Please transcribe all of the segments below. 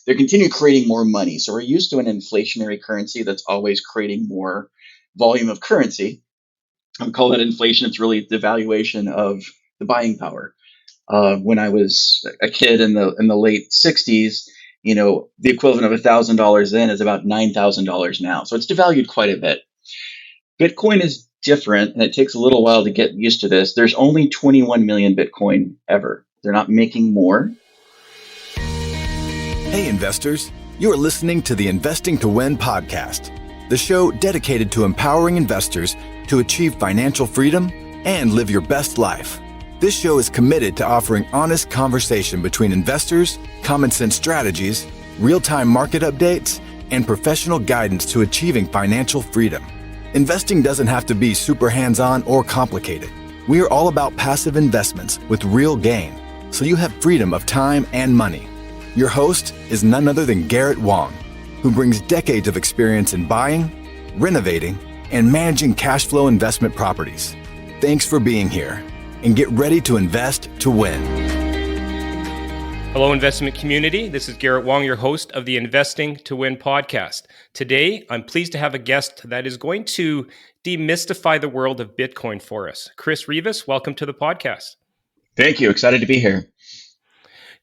They continue creating more money. So we're used to an inflationary currency that's always creating more volume of currency. I would call that inflation. It's really devaluation of the buying power. When I was a kid in the late '60s, the equivalent of $1,000 then is about $9,000 now. So it's devalued quite a bit. Bitcoin is different, and it takes a little while to get used to this. There's only 21 million Bitcoin ever. They're not making more. Hey, investors. You are listening to the Investing to Win podcast, the show dedicated to empowering investors to achieve financial freedom and live your best life. This show is committed to offering honest conversation between investors, common sense strategies, real-time market updates, and professional guidance to achieving financial freedom. Investing doesn't have to be super hands-on or complicated. We are all about passive investments with real gain, so you have freedom of time and money. Your host is none other than Garrett Wong, who brings decades of experience in buying, renovating, and managing cash flow investment properties. Thanks for being here, and get ready to invest to win. Hello, investment community. This is Garrett Wong, your host of the Investing to Win podcast. Today, I'm pleased to have a guest that is going to demystify the world of Bitcoin for us. Chris Reavis, welcome to the podcast. Thank you. Excited to be here.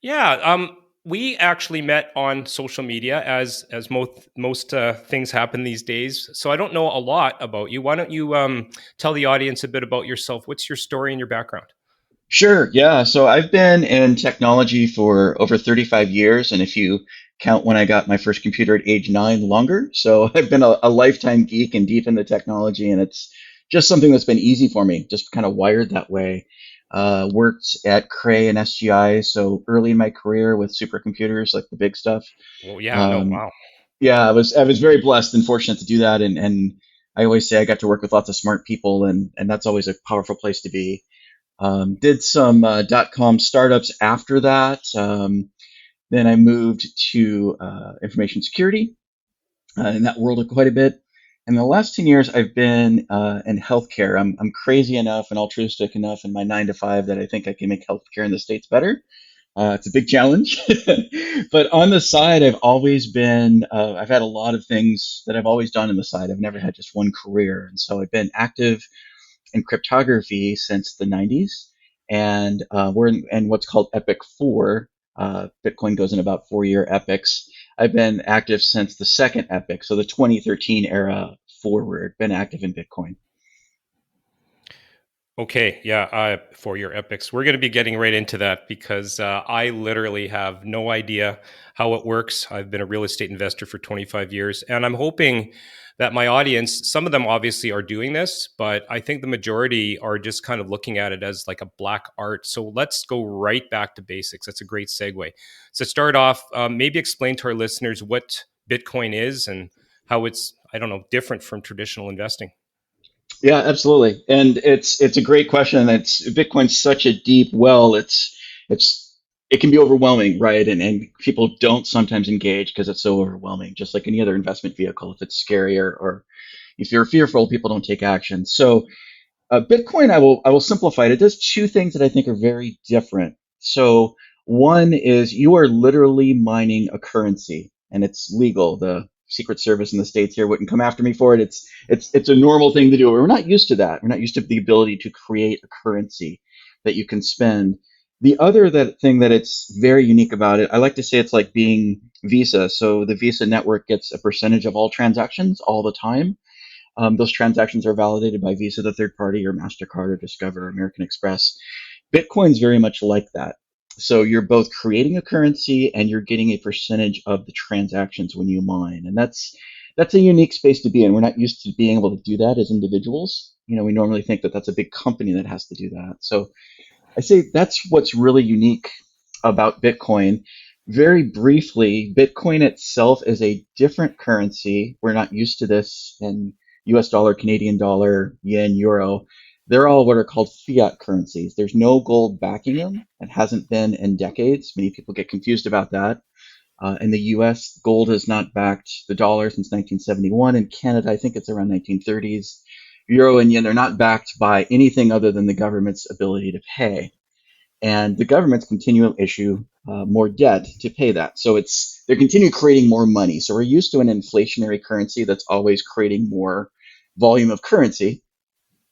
Yeah, we actually met on social media as most things happen these days. So I don't know a lot about you. Why don't you tell the audience a bit about yourself? What's your story and your background? Sure. Yeah. So I've been in technology for over 35 years. And if you count when I got my first computer at age 9, longer. So I've been a lifetime geek and deep into technology. And it's just something that's been easy for me, just kind of wired that way. Worked at Cray and SGI. So early in my career with supercomputers, like the big stuff. Well, yeah, no, wow. Yeah, I was very blessed and fortunate to do that. And I always say I got to work with lots of smart people, and that's always a powerful place to be. Did some .com startups after that. Then I moved to information security in that world quite a bit. And the last 10 years, I've been in healthcare. I'm crazy enough and altruistic enough in my 9 to 5 that I think I can make healthcare in the States better. It's a big challenge. But on the side, I've had a lot of things that I've always done on the side. I've never had just one career. And so I've been active in cryptography since the 90s. And we're in what's called Epic 4. Bitcoin goes in about 4-year epics. I've been active since the second epic, so the 2013 era forward, been active in Bitcoin. Okay, yeah, 4-year epics. We're going to be getting right into that because I literally have no idea how it works. I've been a real estate investor for 25 years, and I'm hoping that my audience, some of them obviously are doing this, but I think the majority are just kind of looking at it as like a black art. So let's go right back to basics. That's a great segue. So start off, maybe explain to our listeners what Bitcoin is and how it's, different from traditional investing. Yeah, absolutely. And it's a great question. Bitcoin's such a deep well. It can be overwhelming, right? And people don't sometimes engage because it's so overwhelming, just like any other investment vehicle. If it's scary or if you're fearful, people don't take action. So Bitcoin, I will simplify it. It does two things that I think are very different. So one is you are literally mining a currency, and it's legal. The Secret Service in the States here wouldn't come after me for it. It's a normal thing to do. We're not used to that. We're not used to the ability to create a currency that you can spend. The other thing that it's very unique about it, I like to say it's like being Visa. So the Visa network gets a percentage of all transactions all the time. Those transactions are validated by Visa, the third party, or MasterCard, or Discover, or American Express. Bitcoin's very much like that. So you're both creating a currency and you're getting a percentage of the transactions when you mine. And that's a unique space to be in. We're not used to being able to do that as individuals. We normally think that that's a big company that has to do that. So I say that's what's really unique about Bitcoin. Very briefly, Bitcoin itself is a different currency. We're not used to this in US dollar, Canadian dollar, yen, euro. They're all what are called fiat currencies. There's no gold backing them. It hasn't been in decades. Many people get confused about that. In the US, gold has not backed the dollar since 1971. In Canada, I think it's around 1930s. Euro and yen, they're not backed by anything other than the government's ability to pay. And the governments continue to issue more debt to pay that. So they're continue creating more money. So we're used to an inflationary currency that's always creating more volume of currency.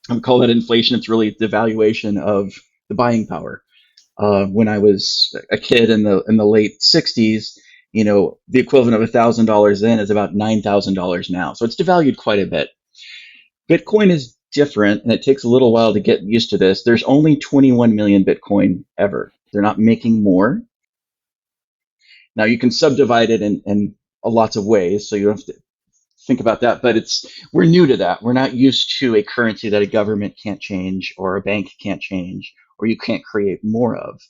I would call that inflation. It's really devaluation of the buying power. When I was a kid in the late '60s, the equivalent of $1,000 then is about $9,000 now. So it's devalued quite a bit. Bitcoin is different, and it takes a little while to get used to this. There's only 21 million Bitcoin ever. They're not making more. Now you can subdivide it in lots of ways, so you don't have to think about that. But we're new to that. We're not used to a currency that a government can't change, or a bank can't change, or you can't create more of.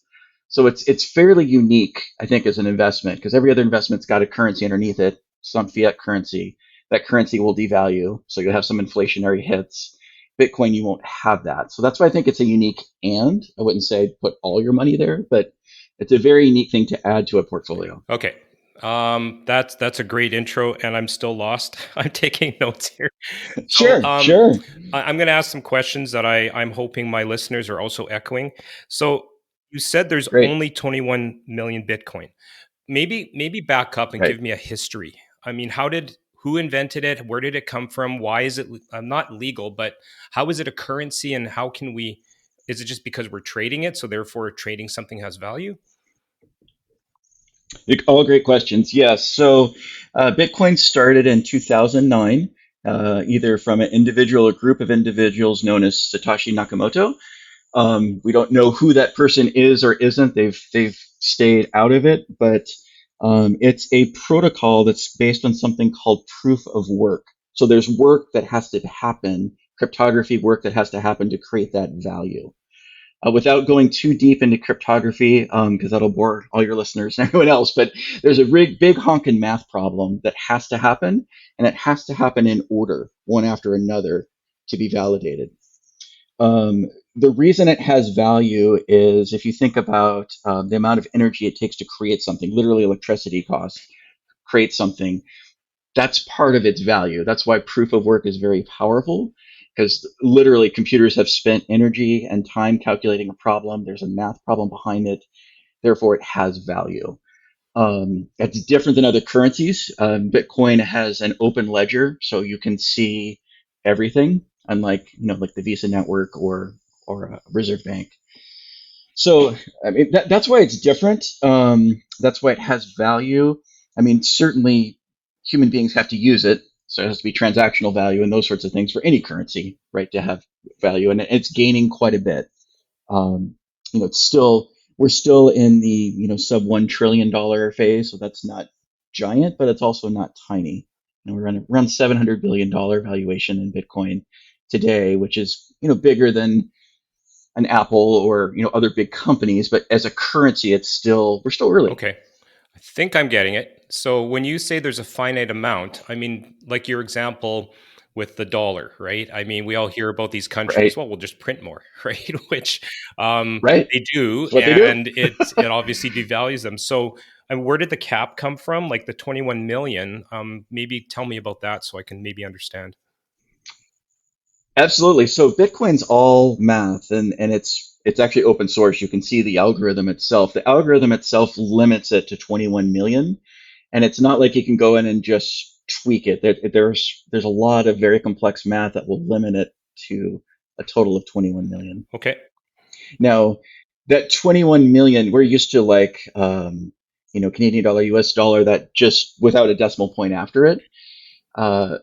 So it's fairly unique, I think, as an investment, because every other investment's got a currency underneath it, some fiat currency. That currency will devalue, so you'll have some inflationary hits. Bitcoin, you won't have that. So that's why I think it's a unique, and I wouldn't say put all your money there, but it's a very unique thing to add to a portfolio. Okay. That's a great intro, and I'm still lost. I'm taking notes here. So Sure. I'm going to ask some questions that I'm hoping my listeners are also echoing. So you said there's Great. only 21 million Bitcoin. Maybe back up and Right. give me a history. I mean, who invented it? Where did it come from? Why is it not legal, but how is it a currency, and how can we? Is it just because we're trading it, so therefore trading something has value? All great questions. Yes. So Bitcoin started in 2009, either from an individual or group of individuals known as Satoshi Nakamoto. We don't know who that person is or isn't. They've stayed out of it, but it's a protocol that's based on something called proof of work. So there's work that has to happen, cryptography work that has to happen to create that value. Without going too deep into cryptography, because that'll bore all your listeners and everyone else, but there's a big honkin' math problem that has to happen, and it has to happen in order, one after another, to be validated. The reason it has value is if you think about the amount of energy it takes to create something, literally electricity costs, create something, that's part of its value. That's why proof of work is very powerful, because literally computers have spent energy and time calculating a problem. There's a math problem behind it. Therefore, it has value. It's different than other currencies. Bitcoin has an open ledger, so you can see everything, unlike like the Visa network or a Reserve Bank. So I mean that's why it's different. That's why it has value. I mean, certainly human beings have to use it, so it has to be transactional value and those sorts of things for any currency, right, to have value, and it's gaining quite a bit. It's still we're still in the sub $1 trillion phase, so that's not giant, but it's also not tiny. We're around $700 billion valuation in Bitcoin today, which is bigger than an Apple or other big companies, but as a currency, we're still early. Okay. I think I'm getting it. So when you say there's a finite amount, I mean, like your example with the dollar, right? I mean, we all hear about these countries. Right, Well, we'll just print more, right? Which right. they do, That's what they do. and it obviously devalues them. So, and where did the cap come from? Like the 21 million? Maybe tell me about that so I can maybe understand. Absolutely. So Bitcoin's all math, and it's actually open source. You can see the algorithm itself. The algorithm itself limits it to 21 million, and it's not like you can go in and just tweak it. There's a lot of very complex math that will limit it to a total of 21 million. Okay. Now, that 21 million, we're used to like Canadian dollar, US dollar, that just without a decimal point after it. Uh,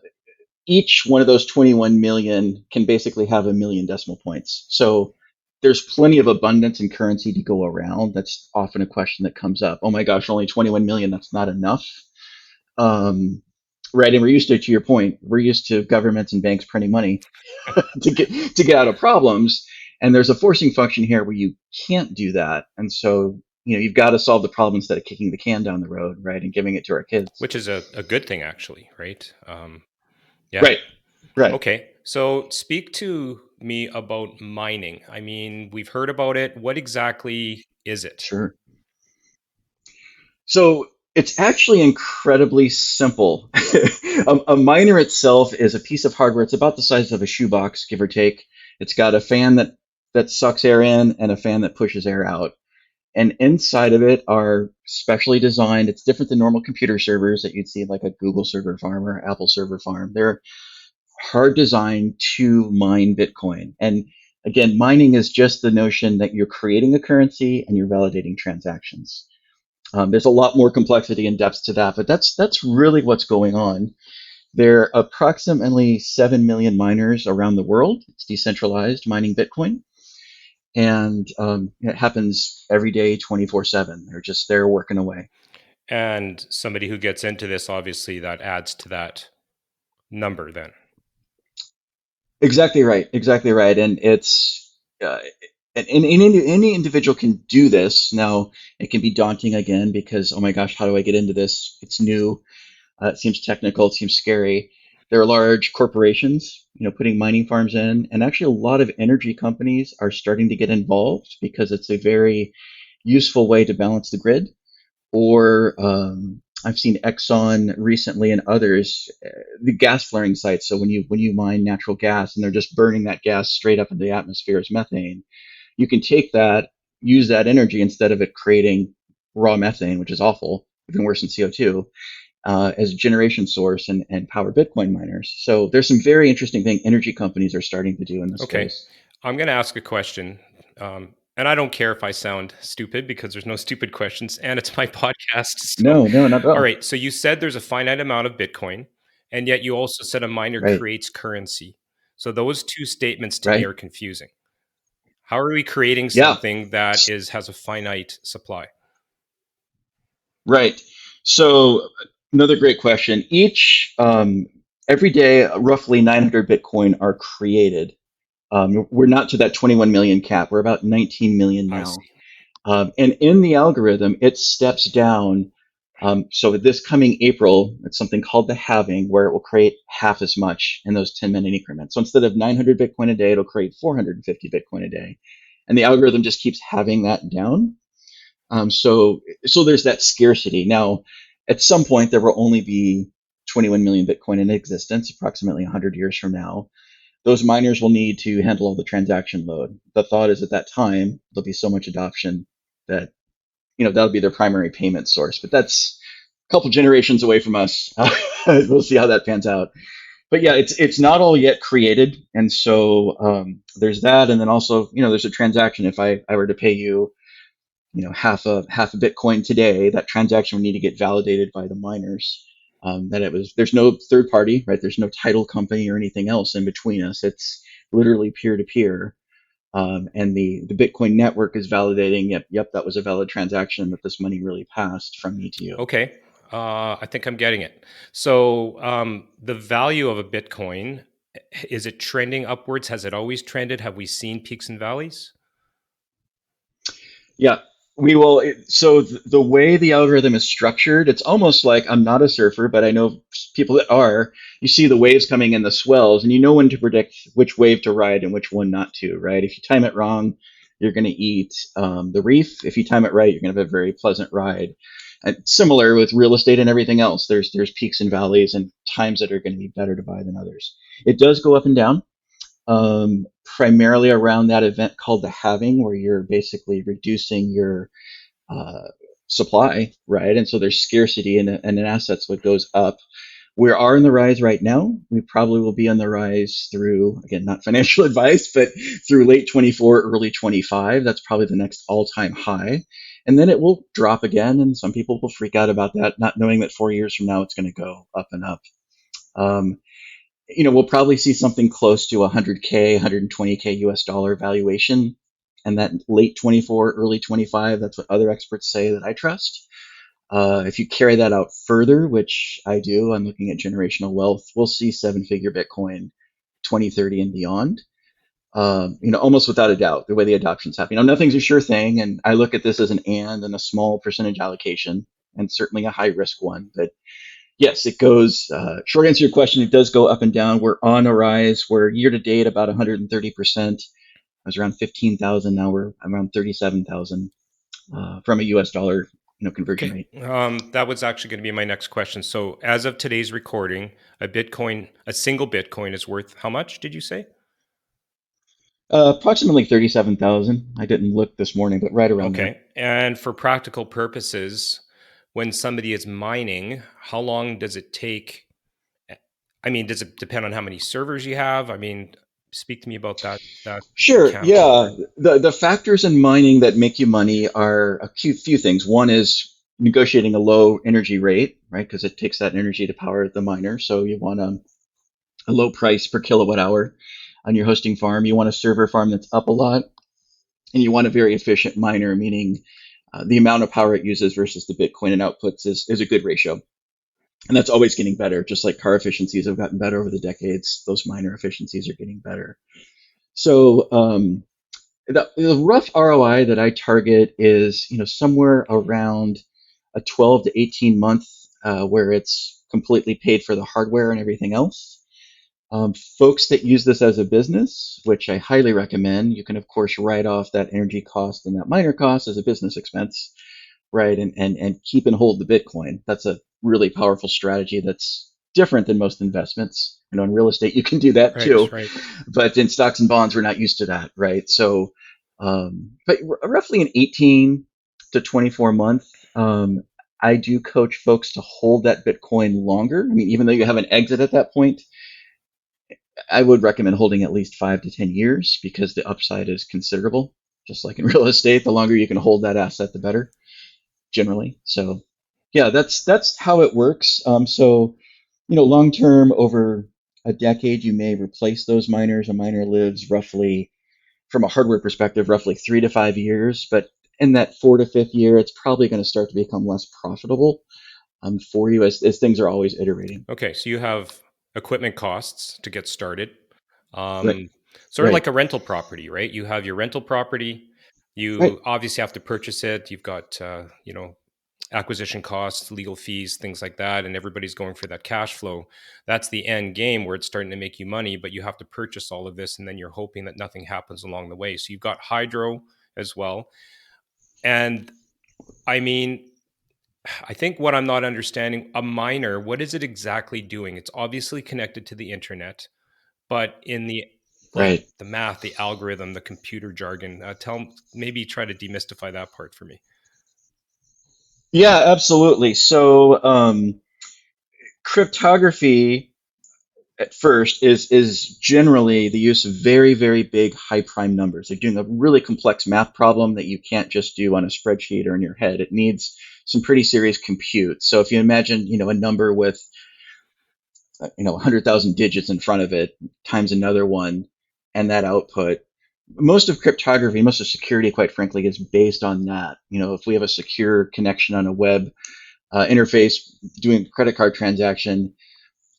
each one of those 21 million can basically have a million decimal points. So there's plenty of abundance in currency to go around. That's often a question that comes up. Oh my gosh, only 21 million, that's not enough. Right, and we're used to your point, we're used to governments and banks printing money to get out of problems. And there's a forcing function here where you can't do that. And so, you've got to solve the problem instead of kicking the can down the road, right, and giving it to our kids. Which is a good thing, actually, right? Yeah. Right, right. Okay. So speak to me about mining. I mean, we've heard about it. What exactly is it? Sure. So it's actually incredibly simple. A miner itself is a piece of hardware. It's about the size of a shoebox, give or take. It's got a fan that sucks air in and a fan that pushes air out. And inside of it are specially designed. It's different than normal computer servers that you'd see like a Google server farm or Apple server farm. They're hard designed to mine Bitcoin. And again, mining is just the notion that you're creating a currency and you're validating transactions. There's a lot more complexity and depth to that, but that's really what's going on. There are approximately 7 million miners around the world. It's decentralized mining Bitcoin. And it happens every day, 24/7. They're just there working away. And somebody who gets into this, obviously, that adds to that number then. Exactly right. Exactly right. And uh, and any individual can do this. Now, it can be daunting again because, oh my gosh, how do I get into this? It's new. It seems technical. It seems scary. There are large corporations, putting mining farms in, and actually a lot of energy companies are starting to get involved because it's a very useful way to balance the grid. Or I've seen Exxon recently and others, the gas flaring sites. So when you mine natural gas and they're just burning that gas straight up into the atmosphere as methane, you can take that, use that energy instead of it creating raw methane, which is awful, even worse than CO2, as a generation source and power Bitcoin miners. So there's some very interesting things energy companies are starting to do in this Okay. space. I'm going to ask a question. And I don't care if I sound stupid because there's no stupid questions and it's my podcast. So, No, no, not at all all. right. So you said there's a finite amount of Bitcoin, and yet you also said a miner Right, creates currency. So those two statements to me right. are confusing. How are we creating Yeah. something that has a finite supply? Right. So another great question. Every day, roughly 900 Bitcoin are created. We're not to that 21 million cap. We're about 19 million I now. see. And in the algorithm, it steps down. So this coming April, it's something called the halving, where it will create half as much in those 10-minute increments. So instead of 900 Bitcoin a day, it'll create 450 Bitcoin a day. And the algorithm just keeps having that down. So there's that scarcity. Now, at some point, there will only be 21 million Bitcoin in existence, approximately 100 years from now. Those miners will need to handle all the transaction load. The thought is at that time, there'll be so much adoption that, that'll be their primary payment source. But that's a couple generations away from us. We'll see how that pans out. But yeah, it's not all yet created. And so there's that. And then also, there's a transaction. If I were to pay you half a Bitcoin today, that transaction would need to get validated by the miners. There's no third party, right? There's no title company or anything else in between us. It's literally peer to peer. And the Bitcoin network is validating, yep, that was a valid transaction, that this money really passed from me to you. Okay. I think I'm getting it. So the value of a Bitcoin, is it trending upwards? Has it always trended? Have we seen peaks and valleys? Yeah, we will. So the way the algorithm is structured, it's almost like I'm not a surfer, but I know people that are. You see the waves coming in the swells, and you know when to predict which wave to ride and which one not to, right? If you time it wrong, you're going to eat the reef. If you time it right, you're going to have a very pleasant ride. And similar with real estate and everything else, there's peaks and valleys and times that are going to be better to buy than others. It does go up and down, primarily around that event called the halving, where you're basically reducing your uh, supply, right? And so there's scarcity in assets, what goes up. We are in the rise right now. We probably will be on the rise through, again, not financial advice, but through late 24, early 25. That's probably the next all time high. And then it will drop again. And some people will freak out about that, not knowing that 4 years from now it's going to go up and up. Um, we'll probably see something close to 100K, 120K US dollar valuation, and that late 24, early 25. That's what other experts say that I trust. If you carry that out further, which I do, I'm looking at generational wealth. We'll see seven-figure Bitcoin 2030 and beyond. Almost without a doubt, the way the adoption's happening. Nothing's a sure thing, and I look at this as an and a small percentage allocation, and certainly a high risk one. But yes, it goes. Short answer to your question, it does go up and down. We're on a rise. We're year to date about 130%. I was around 15,000. Now we're around 37,000 from a US dollar, conversion Okay. rate. That was actually going to be my next question. So, as of today's recording, a single Bitcoin is worth how much, did you say? Approximately 37,000. I didn't look this morning, but right around there. Okay. And for practical purposes, when somebody is mining, how long does it take? I mean, does it depend on how many servers you have? I mean, speak to me about that if you Sure. can. Yeah. The factors in mining that make you money are a few things. One is negotiating a low energy rate, right? Because it takes that energy to power the miner. So you want a low price per kilowatt hour on your hosting farm. You want a server farm that's up a lot, and you want a very efficient miner, meaning the amount of power it uses versus the Bitcoin it outputs is a good ratio. And that's always getting better. Just like car efficiencies have gotten better over the decades, those miner efficiencies are getting better. So the rough ROI that I target is, somewhere around a 12 to 18 month, where it's completely paid for the hardware and everything else. Folks that use this as a business, which I highly recommend, you can of course write off that energy cost and that miner cost as a business expense, right? And keep and hold the Bitcoin. That's a really powerful strategy that's different than most investments. In real estate, you can do that Right, too, right. but in stocks and bonds, we're not used to that, right? So, but roughly an 18 to 24 month. I do coach folks to hold that Bitcoin longer. I mean, even though you have an exit at that point, I would recommend holding at least 5 to 10 years because the upside is considerable. Just like in real estate, the longer you can hold that asset, the better, generally. So, yeah, that's how it works. So, long term, over a decade, you may replace those miners. A miner lives roughly, from a hardware perspective, roughly 3 to 5 years. But in that 4 to 5th year, it's probably going to start to become less profitable for you as things are always iterating. Okay, so you have equipment costs to get started. Right, Um, Sort of right, like a rental property, right? You have your rental property. right. You obviously have to purchase it. You've got, acquisition costs, legal fees, things like that, and everybody's going for that cash flow. That's the end game where it's starting to make you money, but you have to purchase all of this, and then you're hoping that nothing happens along the way. So you've got hydro as well. And I mean, I think what I'm not understanding, a miner, what is it exactly doing? It's obviously connected to the internet, but in the like Right. the math, the algorithm, the computer jargon, maybe try to demystify that part for me. Yeah, absolutely. So, cryptography at first is generally the use of very, very big high prime numbers. They're doing a really complex math problem that you can't just do on a spreadsheet or in your head. It needs some pretty serious compute. So if you imagine, a number with, 100,000 digits in front of it times another one and that output, most of cryptography, most of security, quite frankly, is based on that. If we have a secure connection on a web interface doing a credit card transaction,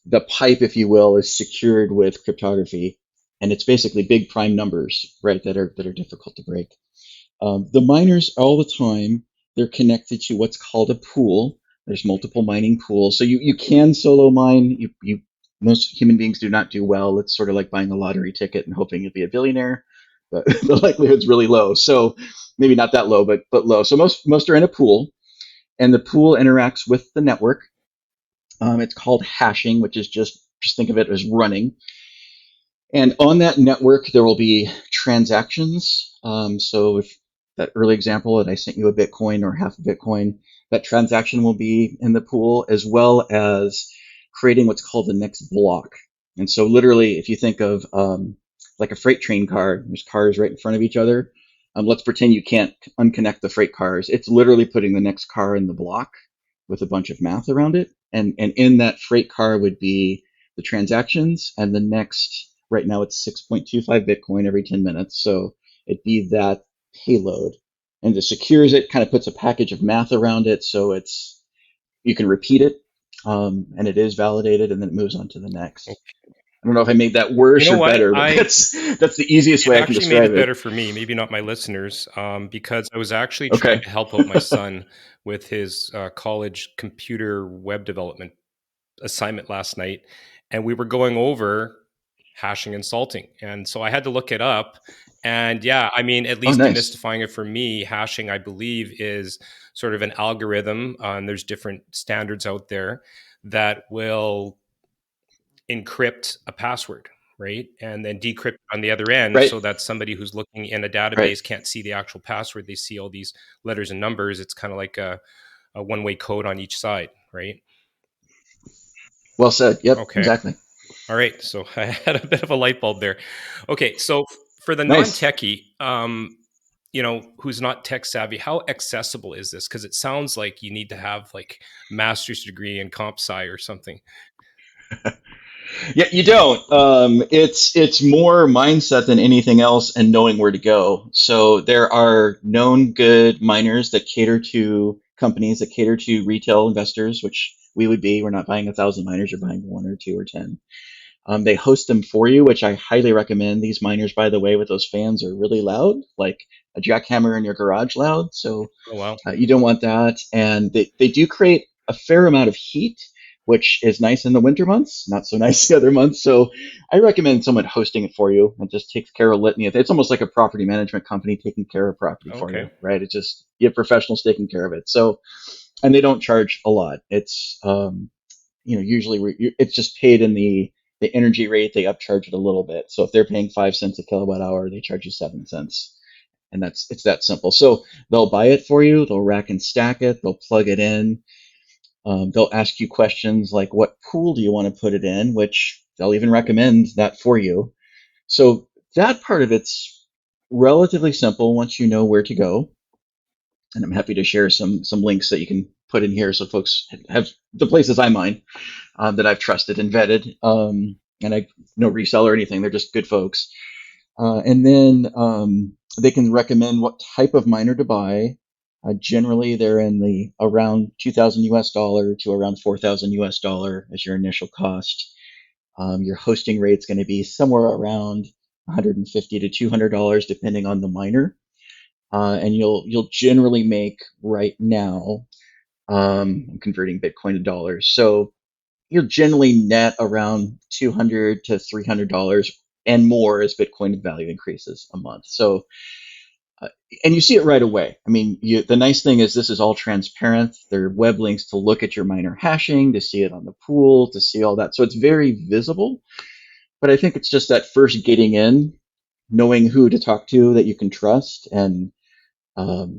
the pipe, if you will, is secured with cryptography, and it's basically big prime numbers, right, that are difficult to break. The miners all the time, they're connected to what's called a pool. There's multiple mining pools, so you can solo mine. You most human beings do not do well. It's sort of like buying a lottery ticket and hoping you'll be a billionaire, but the likelihood's really low. So maybe not that low, but low. So most are in a pool, and the pool interacts with the network. It's called hashing, which is just think of it as running. And on that network, there will be transactions. So if that early example that I sent you a Bitcoin or half a Bitcoin, that transaction will be in the pool, as well as creating what's called the next block. And so literally, if you think of like a freight train car, there's cars right in front of each other. Let's pretend you can't unconnect the freight cars. It's literally putting the next car in the block with a bunch of math around it. And in that freight car would be the transactions, and the next, right now it's 6.25 Bitcoin every 10 minutes. So it'd be that payload. And it secures it, kind of puts a package of math around it so you can repeat it, and it is validated, and then it moves on to the next. I don't know if I made that You worse know or what? better, but I that's the easiest It way I can actually made describe it it. better for me, maybe not my listeners, because I was actually trying Okay. to help out my son with his college computer web development assignment last night, and we were going over hashing and salting. And so I had to look it up. And yeah, I mean, at Oh, least nice. demystifying it for me, hashing, I believe, is sort of an algorithm. And there's different standards out there that will encrypt a password. right? And then decrypt on the other end Right. so that somebody who's looking in a Right. database can't see the actual password. They see all these letters and numbers. It's kind of like a one-way code on each side, right? Well said. Yep. Okay. Exactly. All right. So I had a bit of a light bulb there. Okay. So for the Nice. non-techie, who's not tech savvy, how accessible is this? Because it sounds like you need to have like a master's degree in comp sci or something. Yeah, you don't. It's more mindset than anything else, and knowing where to go. So there are known good miners that cater to companies that cater to retail investors, which we would be. We're not buying 1,000 miners; you're buying one or two or 10. They host them for you, which I highly recommend. These miners, by the way, with those fans are really loud, like a jackhammer in your garage loud. So Oh, wow. you don't want that. And they do create a fair amount of heat, which is nice in the winter months, not so nice the other months. So I recommend someone hosting it for you and just takes care of litany. It's almost like a property management company taking care of property for Okay. you, right? It just, you have professionals taking care of it. So, and they don't charge a lot. It's, usually it's just paid in the energy rate. They upcharge it a little bit. So if they're paying 5 cents a kilowatt hour, they charge you 7 cents, and it's that simple. So they'll buy it for you, they'll rack and stack it, they'll plug it in, they'll ask you questions like what pool do you want to put it in, which they'll even recommend that for you. So that part of it's relatively simple once you know where to go. And I'm happy to share some links that you can put in here so folks have the places I mine that I've trusted and vetted. And I no resell or anything; they're just good folks. And then they can recommend what type of miner to buy. Generally, they're in the around 2,000 US dollar to around 4,000 US dollar as your initial cost. Your hosting rate's going to be somewhere around 150 to $200 depending on the miner, and you'll generally make right now. I'm converting Bitcoin to dollars, so you'll generally net around $200 to $300 and more as Bitcoin value increases a month. So, and you see it right away. I mean, the nice thing is this is all transparent. There are web links to look at your miner hashing, to see it on the pool, to see all that. So it's very visible. But I think it's just that first getting in, knowing who to talk to that you can trust, and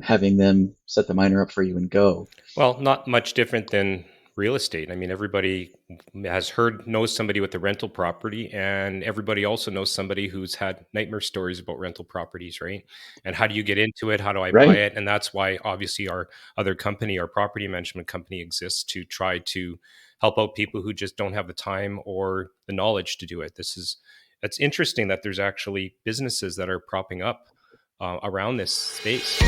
having them set the miner up for you and go. Well, not much different than real estate. I mean, everybody knows somebody with a rental property, and everybody also knows somebody who's had nightmare stories about rental properties, right? And how do you get into it? How do I buy Right. it? And that's why obviously our other company, our property management company exists to try to help out people who just don't have the time or the knowledge to do it. It's interesting that there's actually businesses that are propping up around this space.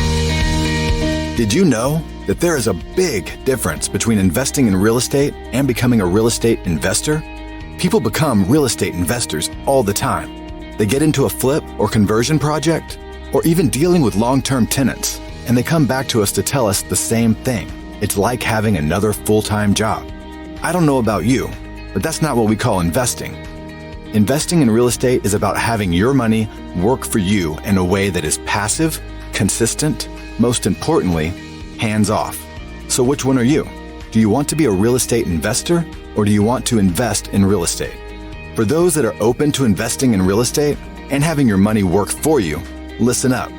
Did you know that there is a big difference between investing in real estate and becoming a real estate investor? People become real estate investors all the time. They get into a flip or conversion project, or even dealing with long-term tenants, and they come back to us to tell us the same thing. It's like having another full-time job. I don't know about you, but that's not what we call investing. Investing in real estate is about having your money work for you in a way that is passive, consistent, most importantly, hands-off. So which one are you? Do you want to be a real estate investor, or do you want to invest in real estate? For those that are open to investing in real estate and having your money work for you, listen up.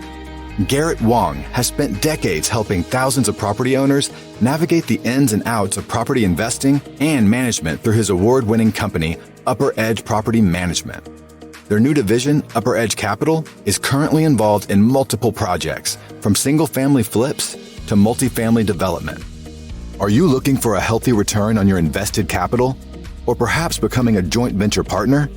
Garrett Wong has spent decades helping thousands of property owners navigate the ins and outs of property investing and management through his award-winning company, Upper Edge Property Management. Their new division, Upper Edge Capital, is currently involved in multiple projects, from single-family flips to multifamily development. Are you looking for a healthy return on your invested capital, or perhaps becoming a joint venture partner?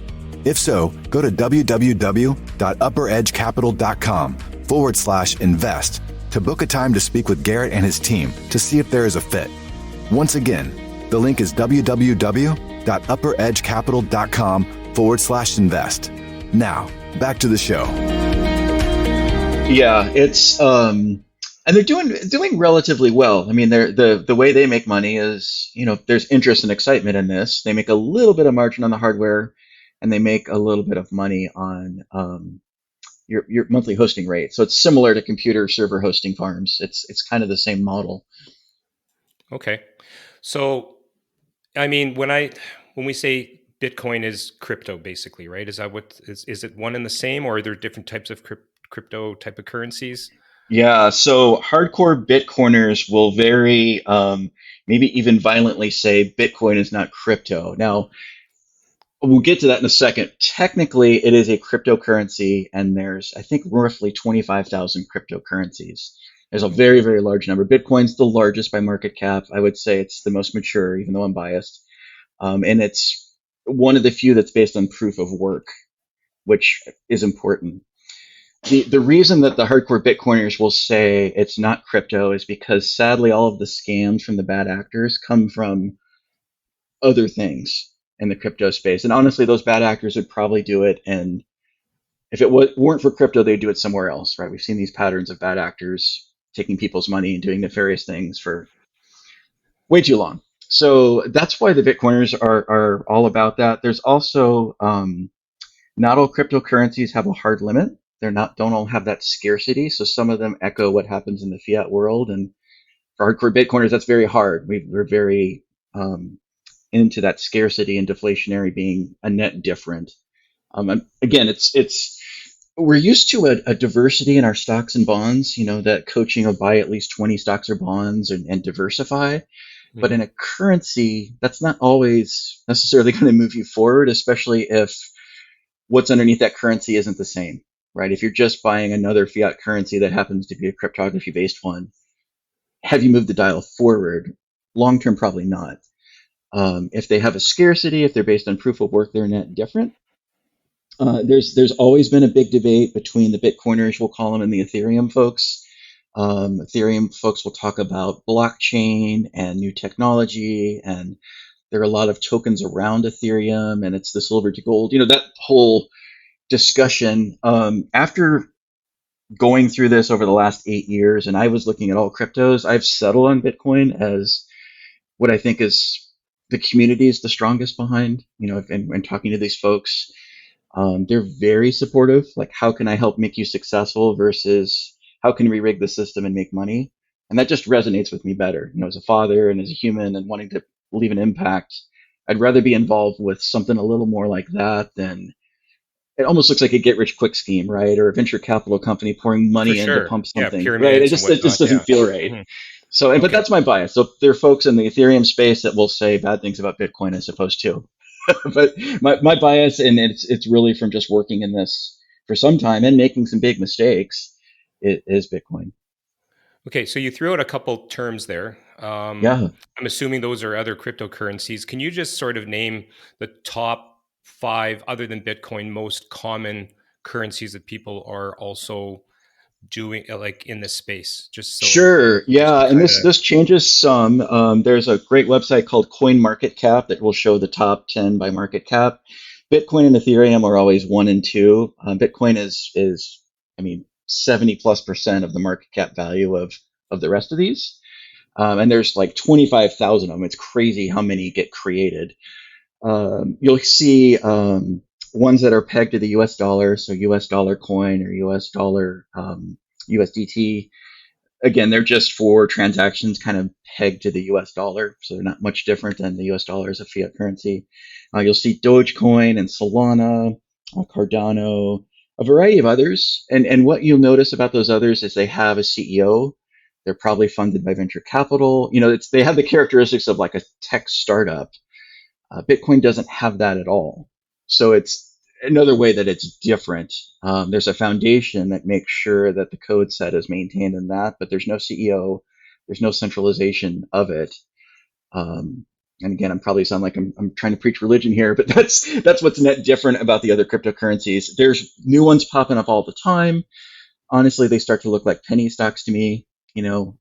If so, go to www.upperedgecapital.com/invest to book a time to speak with Garrett and his team to see if there is a fit. Once again, the link is www.upperedgecapital.com/invest. Now, back to the show. Yeah, it's and they're doing relatively well. I mean, the way they make money is, there's interest and excitement in this. They make a little bit of margin on the hardware, and they make a little bit of money on your monthly hosting rate. So it's similar to computer server hosting farms. It's kind of the same model. Okay. So, I mean, when we say Bitcoin is crypto, basically, right? Is that what is it one and the same, or are there different types of crypto type of currencies? Yeah, so hardcore Bitcoiners will very, maybe even violently say Bitcoin is not crypto. Now, we'll get to that in a second. Technically, it is a cryptocurrency, and there's, I think, roughly 25,000 cryptocurrencies. There's a very, Okay. very large number. Bitcoin's the largest by market cap. I would say it's the most mature, even though I'm biased. And it's one of the few that's based on proof of work, which is important. The reason that the hardcore Bitcoiners will say it's not crypto is because sadly all of the scams from the bad actors come from other things in the crypto space. And honestly, those bad actors would probably do it. And if it weren't for crypto, they'd do it somewhere else, right? We've seen these patterns of bad actors taking people's money and doing nefarious things for way too long. So that's why the Bitcoiners are all about that. There's also not all cryptocurrencies have a hard limit. They're not don't all have that scarcity. So some of them echo what happens in the fiat world. And for hardcore Bitcoiners, that's very hard. We're very into that scarcity and deflationary being a net different. And again, it's we're used to a diversity in our stocks and bonds. You know that coaching of buy at least 20 stocks or bonds and diversify. But in Hmm. a currency, that's not always necessarily going to move you forward, especially if what's underneath that currency isn't the same, right? If you're just buying another fiat currency that happens to be a cryptography based one, have you moved the dial forward? Long term, probably not. If they have a scarcity, if they're based on proof of work, they're net different. There's always been a big debate between the Bitcoiners, we'll call them, and the Ethereum folks. Ethereum folks will talk about blockchain and new technology, and there are a lot of tokens around Ethereum, and it's the silver to gold. You know that whole discussion. After going through this over the last 8 years, and I was looking at all cryptos, I've settled on Bitcoin as what I think is the community is the strongest behind. You know, and talking to these folks, they're very supportive. Like, how can I help make you successful versus how can we rig the system and make money? And that just resonates with me better. You know, as a father and as a human and wanting to leave an impact, I'd rather be involved with something a little more like that than it almost looks like a get rich quick scheme, right? Or a venture capital company pouring For money in to sure. pump Yeah, something, right? pyramids and It just whatnot. doesn't Yeah. feel right. Hmm. So, but Okay. that's my bias. So there are folks in the Ethereum space that will say bad things about Bitcoin, I suppose too. But my bias, and it's really from just working in this for some time and making some big mistakes, is Bitcoin. Okay. So you threw out a couple terms there. Yeah, I'm assuming those are other cryptocurrencies. Can you just sort of name the top five, other than Bitcoin, most common currencies that people are also doing, like in this space? Just so sure. just to Yeah, and kind this of. this changes some. There's a great website called Coin Market Cap that will show the top 10 by market cap. Bitcoin and Ethereum are always one and two. Bitcoin is I mean 70+% of the market cap value of the rest of these. And there's like 25,000 of them. It's crazy how many get created. You'll see ones that are pegged to the US dollar, so US dollar coin or US dollar USDT. Again, they're just for transactions kind of pegged to the US dollar, so they're not much different than the US dollar as a fiat currency. You'll see Dogecoin and Solana, Cardano, a variety of others. And what you'll notice about those others is they have a CEO. They're probably funded by venture capital. You know, they have the characteristics of like a tech startup. Bitcoin doesn't have that at all. So it's another way that it's different. There's a foundation that makes sure that the code set is maintained in that, but there's no CEO, there's no centralization of it. Um, and again, I'm probably sound like I'm trying to preach religion here, but that's what's net different about the other cryptocurrencies. There's new ones popping up all the time. Honestly, they start to look like penny stocks to me. You know,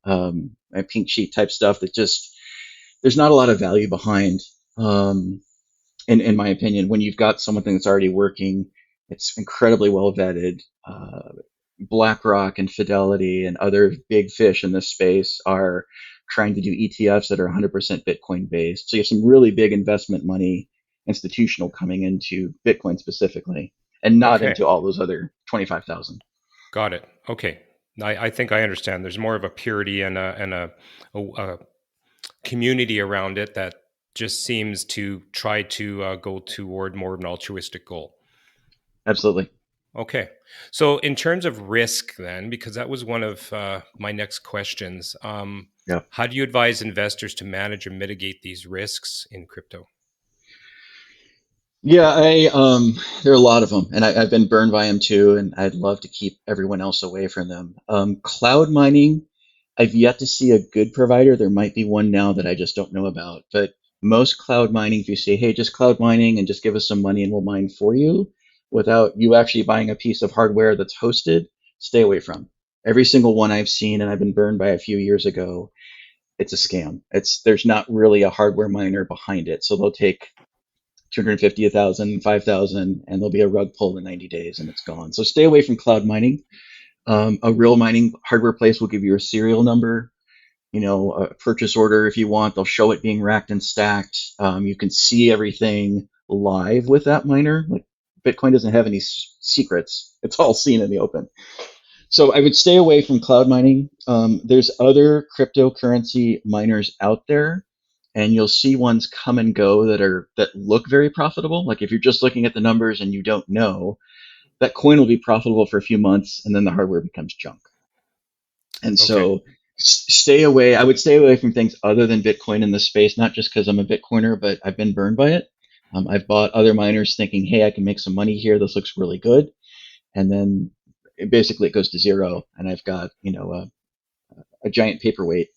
pink sheet type stuff that just there's not a lot of value behind. Um, in my opinion, when you've got something that's already working, it's incredibly well vetted. BlackRock and Fidelity and other big fish in this space are trying to do ETFs that are 100% Bitcoin based. So you have some really big investment money, institutional, coming into Bitcoin specifically, and not Okay. into all those other 25,000. Got it. Okay. I think I understand. There's more of a purity and a community around it that just seems to try to go toward more of an altruistic goal. Absolutely. Okay. So, in terms of risk, then, because that was one of my next questions, Yeah. how do you advise investors to manage and mitigate these risks in crypto? Yeah, there are a lot of them, and I've been burned by them too, and I'd love to keep everyone else away from them. Cloud mining, I've yet to see a good provider. There might be one now that I just don't know about, but most cloud mining, if you say, hey, just cloud mining and just give us some money and we'll mine for you, without you actually buying a piece of hardware that's hosted, stay away from. Every single one I've seen, and I've been burned by a few years ago, it's a scam. There's not really a hardware miner behind it, so they'll take 250, 1,000, 5,000, and there'll be a rug pull in 90 days and it's gone. So stay away from cloud mining. A real mining hardware place will give you a serial number, a purchase order if you want. They'll show it being racked and stacked. You can see everything live with that miner. Like Bitcoin doesn't have any secrets. It's all seen in the open. So I would stay away from cloud mining. There's other cryptocurrency miners out there, and you'll see ones come and go that look very profitable. Like if you're just looking at the numbers and you don't know, that coin will be profitable for a few months, and then the hardware becomes junk. And Okay. so stay away. I would stay away from things other than Bitcoin in this space, not just because I'm a Bitcoiner, but I've been burned by it. I've bought other miners thinking, hey, I can make some money here. This looks really good, and then it goes to zero, and I've got a giant paperweight.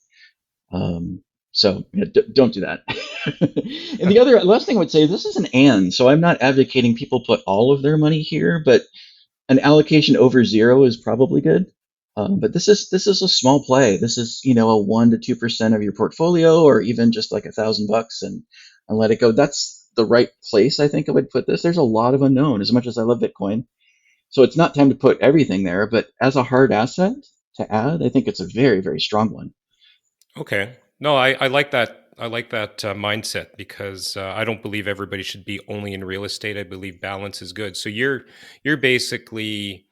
Don't do that. And the other last thing I would say, this is an and, so I'm not advocating people put all of their money here, but an allocation over zero is probably good. But this is a small play. This is a 1 to 2% of your portfolio, or even just like $1,000, and let it go. That's the right place I think I would put this. There's a lot of unknown. As much as I love Bitcoin, so it's not time to put everything there, but as a hard asset to add, I think it's a very, very strong one. Okay. No, I like that. I like that mindset because I don't believe everybody should be only in real estate. I believe balance is good. So you're basically,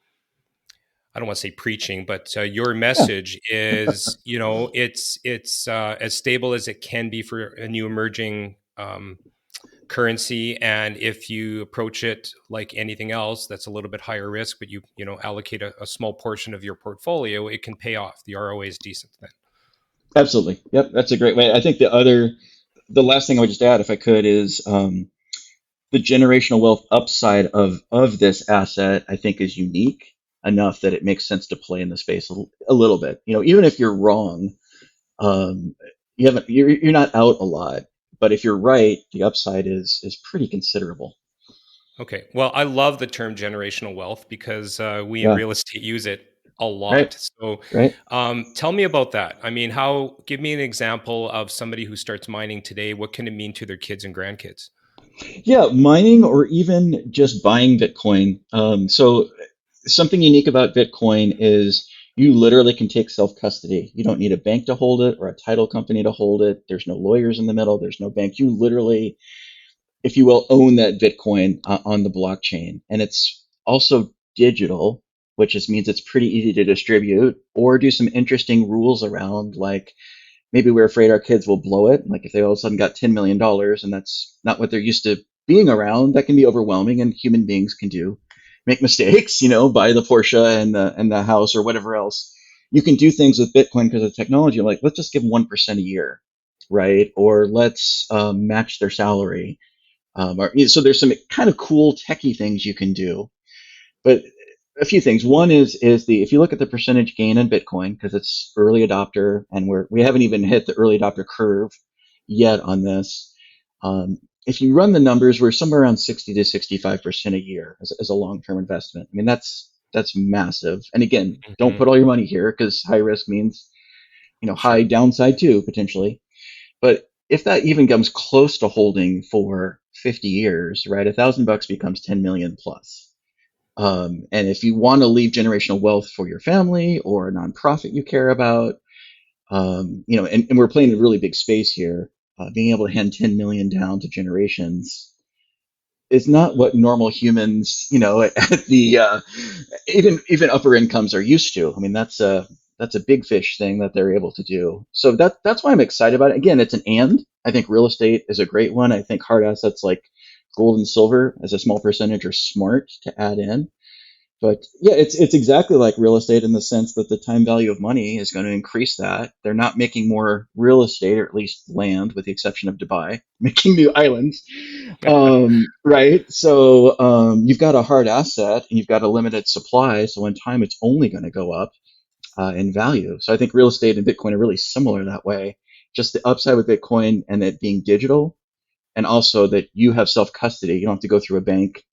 I don't want to say preaching, but your Yeah, message is, it's as stable as it can be for a new emerging currency, and if you approach it like anything else, that's a little bit higher risk, but you allocate a small portion of your portfolio, it can pay off. The ROA is decent then. absolutely. Yep, that's a great way. I think the last thing I would just add, if I could, is the generational wealth upside of this asset. I think is unique enough that it makes sense to play in the space a little bit. Even if you're wrong, um, you're not out a lot. But if you're right, the upside is pretty considerable. Okay. Well, I love the term generational wealth because we in Yeah. real estate use it a Right. lot. So, Right. tell me about that. I mean, give me an example of somebody who starts mining today. What can it mean to their kids and grandkids? Yeah, mining or even just buying Bitcoin. So something unique about Bitcoin is you literally can take self-custody. You don't need a bank to hold it or a title company to hold it. There's no lawyers in the middle. There's no bank. You literally, if you will, own that Bitcoin on the blockchain. And it's also digital, which just means it's pretty easy to distribute or do some interesting rules around, like maybe we're afraid our kids will blow it. Like if they all of a sudden got $10 million and that's not what they're used to being around, that can be overwhelming, and human beings can make mistakes, buy the Porsche and the house or whatever else. You can do things with Bitcoin because of technology, like let's just give 1% a year, right? Or let's match their salary. So there's some kind of cool techie things you can do. But a few things. One is the if you look at the percentage gain in Bitcoin, because it's early adopter, and we haven't even hit the early adopter curve yet on this. If you run the numbers, we're somewhere around 60 to 65% a year as a long-term investment. I mean, that's massive. And again, don't Hmm. put all your money here because high risk means high Sure. downside too potentially. But if that even comes close to holding for 50 years, right, $1,000 becomes 10 million plus. And if you want to leave generational wealth for your family or a nonprofit you care about, and we're playing a really big space here, being able to hand 10 million down to generations is not what normal humans, at the even upper incomes are used to. I mean, that's a big fish thing that they're able to do. So that's why I'm excited about it. Again, it's an and. I think real estate is a great one. I think hard assets like gold and silver as a small percentage are smart to add in. But yeah, it's exactly like real estate in the sense that the time value of money is going to increase that. They're not making more real estate, or at least land, with the exception of Dubai, making new islands, right? So you've got a hard asset and you've got a limited supply. So in time, it's only going to go up in value. So I think real estate and Bitcoin are really similar that way. Just the upside with Bitcoin and it being digital, and also that you have self custody. You don't have to go through a bank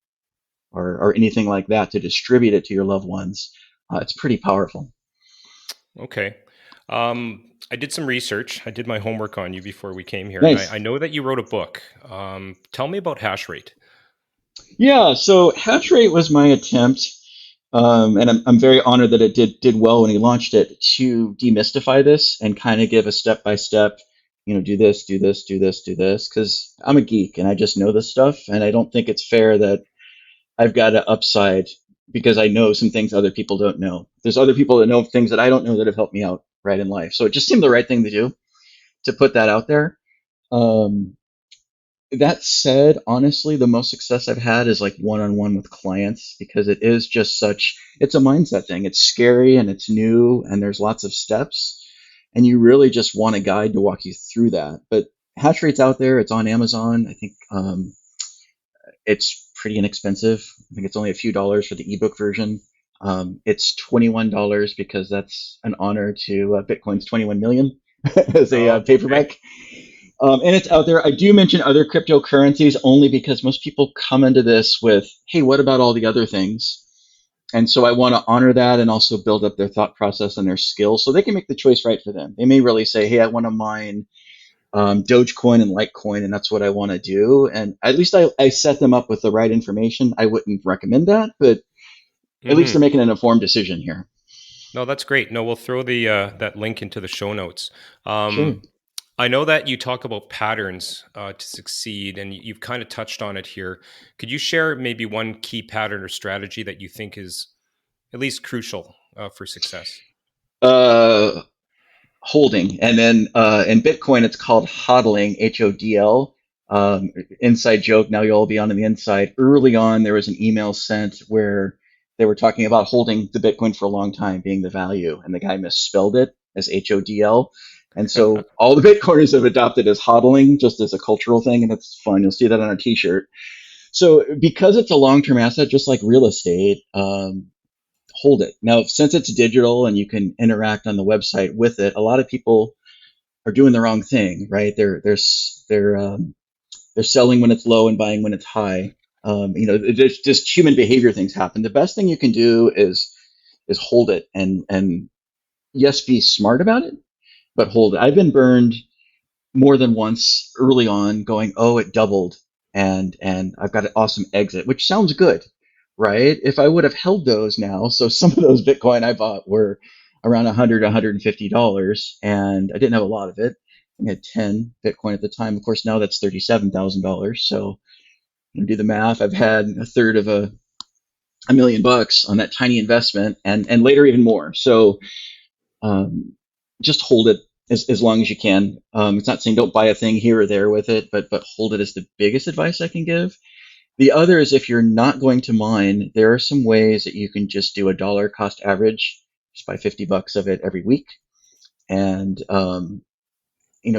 or anything like that to distribute it to your loved ones. It's pretty powerful. Okay. I did some research. I did my homework on you before we came here, and I Nice. know that you wrote a book. Tell me about hash rate. Yeah. So hash rate was my attempt, and I'm very honored that it did well when he launched it, to demystify this and kind of give a step by step. Do this, do this, do this, do this, because I'm a geek and I just know this stuff, and I don't think it's fair that I've got an upside because I know some things other people don't know. There's other people that know things that I don't know that have helped me out right in life. So it just seemed the right thing to do to put that out there. Um, that said, honestly, the most success I've had is like one on one with clients because it is just it's a mindset thing. It's scary and it's new and there's lots of steps. And you really just want a guide to walk you through that. But hash rate's out there, it's on Amazon. I think it's pretty inexpensive. I think it's only a few dollars for the ebook version. It's $21 because that's an honor to Bitcoin's 21 million as a Oh, okay. paperback. And it's out there. I do mention other cryptocurrencies only because most people come into this with, hey, what about all the other things? And so I want to honor that and also build up their thought process and their skills so they can make the choice right for them. They may really say, hey, I want to mine Dogecoin and Litecoin, and that's what I want to do. And at least I set them up with the right information. I wouldn't recommend that, but at least they're Hmm. making an informed decision here. No, that's great. No, we'll throw the that link into the show notes. Sure. I know that you talk about patterns to succeed, and you've kind of touched on it here. Could you share maybe one key pattern or strategy that you think is at least crucial for success? Uh, Holding, and then in Bitcoin it's called hodling, HODL. Inside joke. Now you'll all be on the inside. Early on, there was an email sent where they were talking about holding the Bitcoin for a long time being the value, and the guy misspelled it as HODL. And so all the Bitcoiners have adopted as hodling just as a cultural thing, and it's fun. You'll see that on a T-shirt. So because it's a long-term asset, just like real estate, hold it. Now, since it's digital and you can interact on the website with it, a lot of people are doing the wrong thing, right? They're selling when it's low and buying when it's high. There's just human behavior things happen. The best thing you can do is hold it and yes, be smart about it, but hold it. I've been burned more than once early on going, oh, it doubled and I've got an awesome exit, which sounds good, right? If I would have held those now, so some of those Bitcoin I bought were around $100, $150, and I didn't have a lot of it. I had 10 Bitcoin at the time. Of course, now that's $37,000. So you do the math. I've had a third of a million bucks on that tiny investment, and later even more. So um, just hold it as long as you can. It's not saying don't buy a thing here or there with it, but hold it is the biggest advice I can give. The other is if you're not going to mine, there are some ways that you can just do a dollar cost average, just buy $50 of it every week, and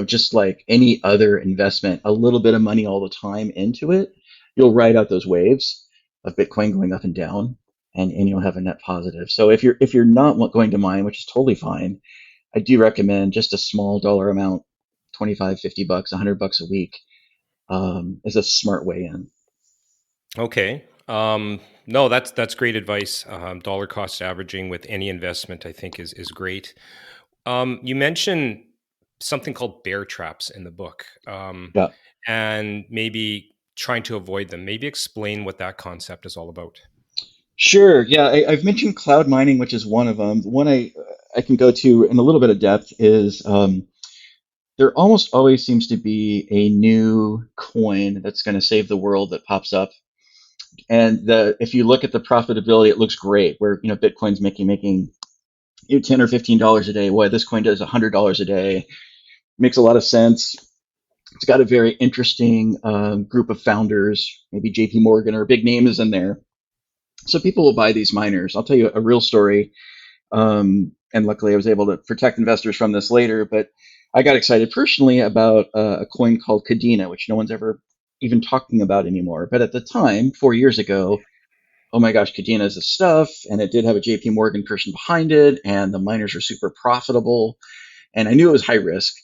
just like any other investment, a little bit of money all the time into it, you'll ride out those waves of Bitcoin going up and down, and you'll have a net positive. So if you're not going to mine, which is totally fine, I do recommend just a small dollar amount, 25, $50, $100 a week, is a smart way in. Okay. No, that's great advice. Dollar cost averaging with any investment, I think, is great. You mentioned something called bear traps in the book, Yeah. and maybe trying to avoid them. Maybe explain what that concept is all about. Sure. Yeah, I've mentioned cloud mining, which is one of them. One I can go to in a little bit of depth is there almost always seems to be a new coin that's going to save the world that pops up. And if you look at the profitability, it looks great. Where Bitcoin's making $10 or $15 a day. Boy, this coin does $100 a day. Makes a lot of sense. It's got a very interesting group of founders, maybe JP Morgan or a big name is in there. So people will buy these miners. I'll tell you a real story. And luckily I was able to protect investors from this later, but I got excited personally about a coin called Cadena, which no one's ever even talking about anymore. But at the time, 4 years ago, oh my gosh, Cadena is the stuff. And it did have a JP Morgan person behind it, and the miners are super profitable. And I knew it was high risk.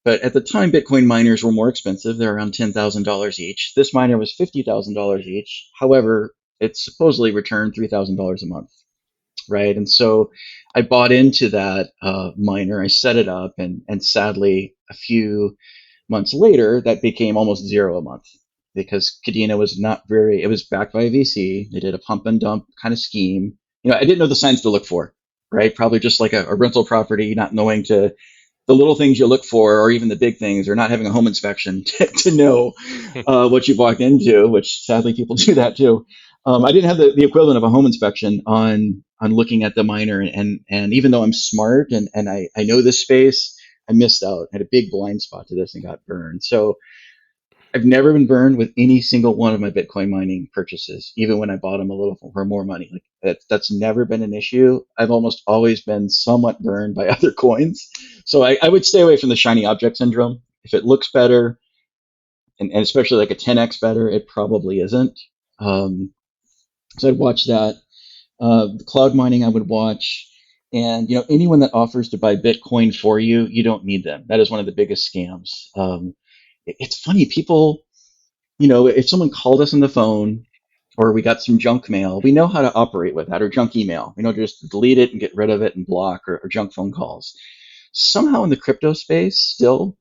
But at the time, Bitcoin miners were more expensive. They're around $10,000 each. This miner was $50,000 each. However, it supposedly returned $3,000 a month, right? And so I bought into that miner. I set it up, and sadly, a few months later, that became almost zero a month because Cadena was not very. It was backed by a VC. They did a pump and dump kind of scheme. I didn't know the signs to look for, right? Probably just like a rental property, not knowing to the little things you look for, or even the big things, or not having a home inspection to know what you've walked into, which sadly people do that too. I didn't have the equivalent of a home inspection on looking at the miner, and even though I'm smart and I know this space, I missed out. I had a big blind spot to this and got burned. So I've never been burned with any single one of my Bitcoin mining purchases, even when I bought them a little for more money. Like that's never been an issue. I've almost always been somewhat burned by other coins. So I would stay away from the shiny object syndrome. If it looks better, and especially like a 10x better, it probably isn't. So I'd watch that. The cloud mining I would watch. And anyone that offers to buy Bitcoin for you, you don't need them. That is one of the biggest scams. It's funny, people, if someone called us on the phone or we got some junk mail, we know how to operate with that, or junk email. We know just delete it and get rid of it and block, or junk phone calls. Somehow in the crypto space, still,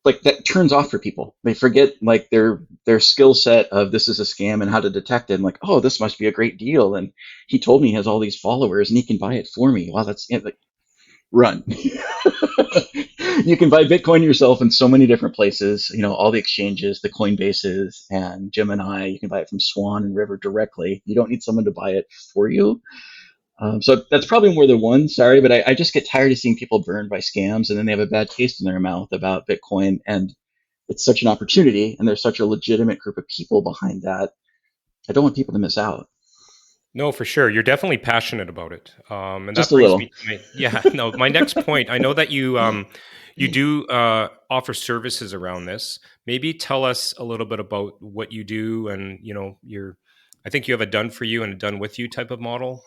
like that turns off for people. They forget like their skill set of this is a scam and how to detect it. And like, oh, this must be a great deal. And he told me he has all these followers and he can buy it for me. Wow, that's it. Like, run. You can buy Bitcoin yourself in so many different places, all the exchanges, the Coinbases and Gemini. You can buy it from Swan and River directly. You don't need someone to buy it for you. So that's probably more than one. Sorry, but I just get tired of seeing people burned by scams, and then they have a bad taste in their mouth about Bitcoin. And it's such an opportunity, and there's such a legitimate group of people behind that. I don't want people to miss out. No, for sure. You're definitely passionate about it. And Just that a brings little. me to my next point. I know that you do offer services around this. Maybe tell us a little bit about what you do, and I think you have a done for you and a done with you type of model.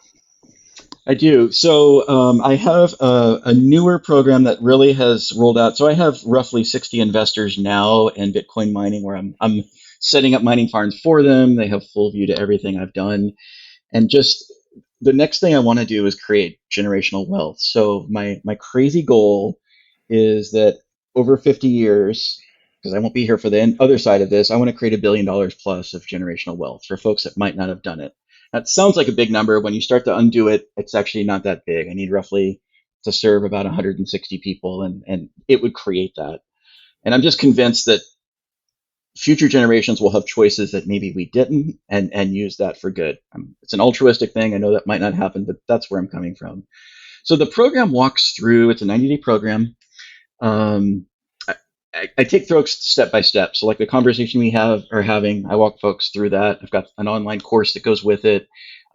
I do. So I have a newer program that really has rolled out. So I have roughly 60 investors now in Bitcoin mining, where I'm setting up mining farms for them. They have full view to everything I've done. And just the next thing I want to do is create generational wealth. So my crazy goal is that over 50 years, because I won't be here for the other side of this, I want to create $1 billion plus of generational wealth for folks that might not have done it. That sounds like a big number. When you start to undo it, it's actually not that big. I need roughly to serve about 160 people, and it would create that. And I'm just convinced that future generations will have choices that maybe we didn't, and use that for good. It's an altruistic thing. I know that might not happen, but that's where I'm coming from. So the program walks through, it's a 90-day program. Um, I take folks step by step. So like the conversation we are having, I walk folks through that. I've got an online course that goes with it.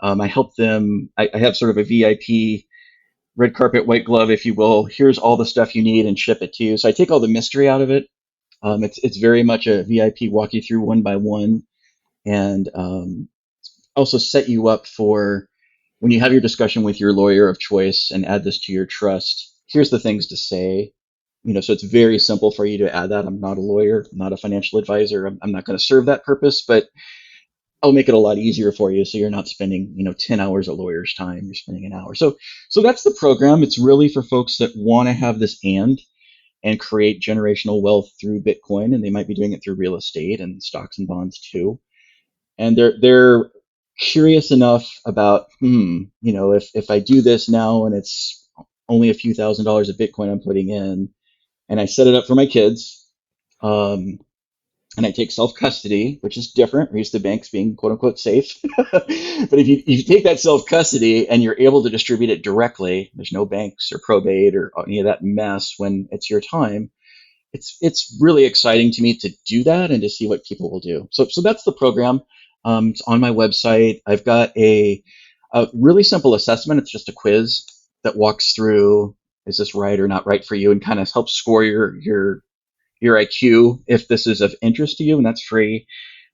I help them. I have sort of a VIP red carpet, white glove, if you will. Here's all the stuff you need and ship it to you. So I take all the mystery out of it. It's very much a VIP, walk you through one by one, and also set you up for when you have your discussion with your lawyer of choice and add this to your trust. Here's the things to say. So it's very simple for you to add that. I'm not a lawyer, I'm not a financial advisor. I'm not going to serve that purpose, but I'll make it a lot easier for you. So you're not spending, 10 hours a lawyer's time. You're spending an hour. So that's the program. It's really for folks that want to have this and create generational wealth through Bitcoin, and they might be doing it through real estate and stocks and bonds too. And they're curious enough about, if I do this now and it's only a few $1,000s of Bitcoin I'm putting in, and I set it up for my kids, and I take self-custody, which is different. We're used to banks being quote unquote safe. But if you take that self-custody and you're able to distribute it directly, there's no banks or probate or any of that mess when it's your time, it's really exciting to me to do that and to see what people will do. So that's the program. It's on my website. I've got a really simple assessment. It's just a quiz that walks through, is this right or not right for you, and kind of helps score your IQ if this is of interest to you, and that's free.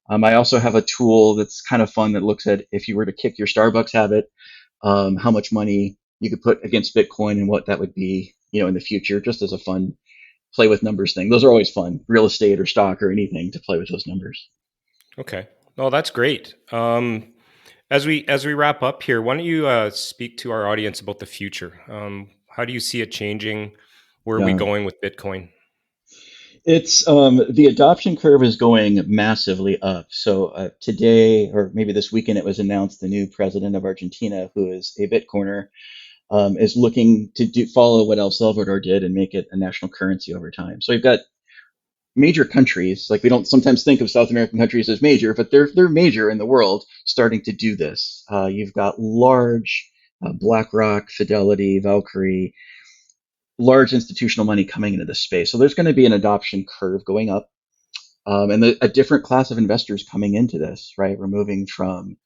I also have a tool that's kind of fun that looks at, if you were to kick your Starbucks habit, how much money you could put against Bitcoin and what that would be, in the future, just as a fun play with numbers thing. Those are always fun, real estate or stock or anything, to play with those numbers. Okay. Oh, that's great. As we wrap up here, why don't you speak to our audience about the future? How do you see it changing? Where are we Yeah. going with Bitcoin? It's the adoption curve is going massively up. So today, or maybe this weekend, it was announced the new president of Argentina, who is a Bitcoiner, is looking to follow what El Salvador did and make it a national currency over time. So you've got major countries, like we don't sometimes think of South American countries as major, but they're major in the world, starting to do this. You've got large BlackRock, Fidelity, Valkyrie, large institutional money coming into this space. So there's going to be an adoption curve going up, and a different class of investors coming into this, right? We're moving from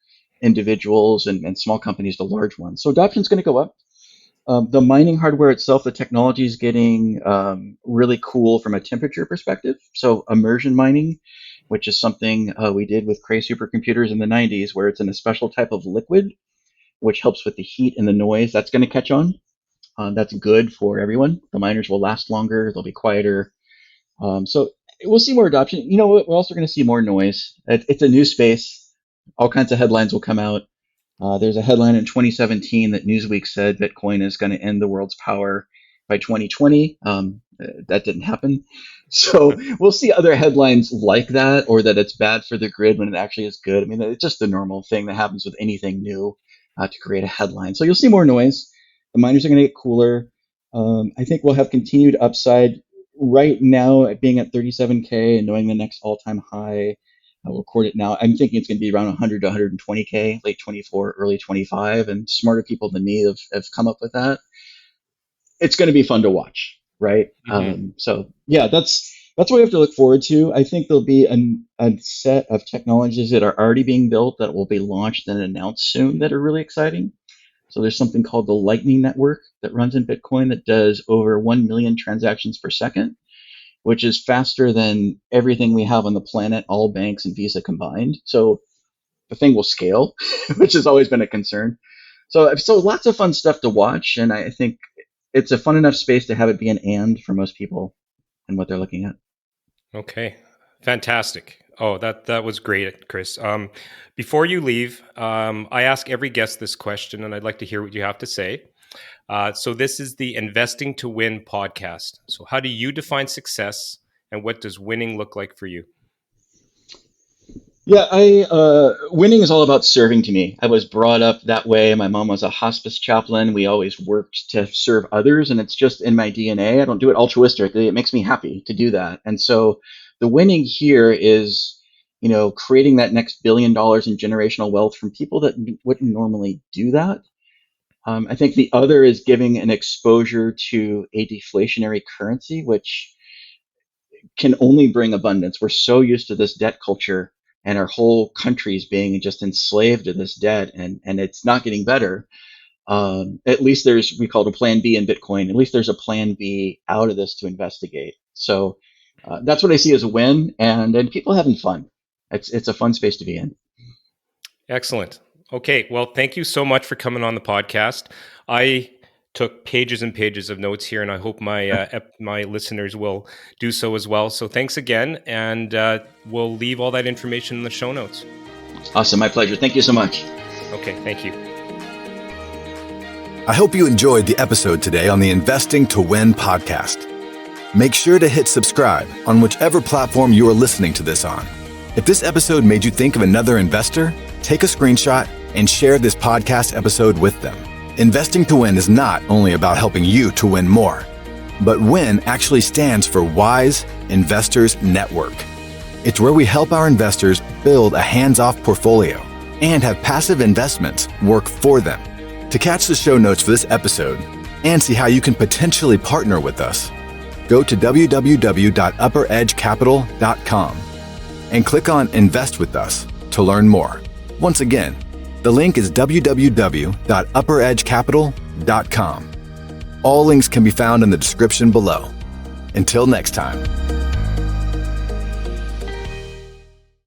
individuals and small companies to large ones. So adoption is going to go up. The mining hardware itself, the technology is getting really cool from a temperature perspective. So immersion mining, which is something we did with Cray supercomputers in the 90s, where it's in a special type of liquid, which helps with the heat and the noise. That's going to catch on. That's good for everyone. The miners will last longer. They'll be quieter. So we'll see more adoption. We're also going to see more noise. It's a new space. All kinds of headlines will come out. There's a headline in 2017 that Newsweek said Bitcoin is going to end the world's power by 2020. That didn't happen. So we'll see other headlines like that, or that it's bad for the grid when it actually is good. I mean, it's just the normal thing that happens with anything new to create a headline. So you'll see more noise. The miners are going to get cooler. I think we'll have continued upside. Right now, being at 37K and knowing the next all-time high, I'll record it now. I'm thinking it's going to be around 100 to 120K, late 24, early 25, and smarter people than me have come up with that. It's going to be fun to watch, right? Mm-hmm. So yeah, that's what we have to look forward to. I think there'll be a set of technologies that are already being built that will be launched and announced soon that are really exciting. So there's something called the Lightning Network that runs in Bitcoin that does over 1 million transactions per second, which is faster than everything we have on the planet, all banks and Visa combined. So the thing will scale, which has always been a concern. So lots of fun stuff to watch, and I think it's a fun enough space to have it be an and for most people and what they're looking at. Okay, fantastic. Oh, that was great, Chris. Before you leave, I ask every guest this question, and I'd like to hear what you have to say. So this is the Investing to Win podcast. So how do you define success, and what does winning look like for you? Yeah, winning is all about serving to me. I was brought up that way. My mom was a hospice chaplain. We always worked to serve others, and it's just in my DNA. I don't do it altruistically. It makes me happy to do that. And so the winning here is, creating that next $1 billion in generational wealth from people that wouldn't normally do that. I think the other is giving an exposure to a deflationary currency, which can only bring abundance. We're so used to this debt culture, and our whole countries being just enslaved to this debt, and it's not getting better. At least we call it a plan B in Bitcoin. At least there's a plan B out of this to investigate. So that's what I see as a win, and people having fun. It's a fun space to be in. Excellent. Okay, well, thank you so much for coming on the podcast. I took pages and pages of notes here, and I hope my listeners will do so as well. So thanks again, and we'll leave all that information in the show notes. Awesome, my pleasure. Thank you so much. Okay, thank you. I hope you enjoyed the episode today on the Investing to Win podcast. Make sure to hit subscribe on whichever platform you are listening to this on. If this episode made you think of another investor, take a screenshot and share this podcast episode with them. Investing to Win is not only about helping you to win more, but WIN actually stands for Wise Investors Network. It's where we help our investors build a hands-off portfolio and have passive investments work for them. To catch the show notes for this episode and see how you can potentially partner with us, go to www.upperedgecapital.com and click on Invest with Us to learn more. Once again, the link is www.upperedgecapital.com. All links can be found in the description below. Until next time.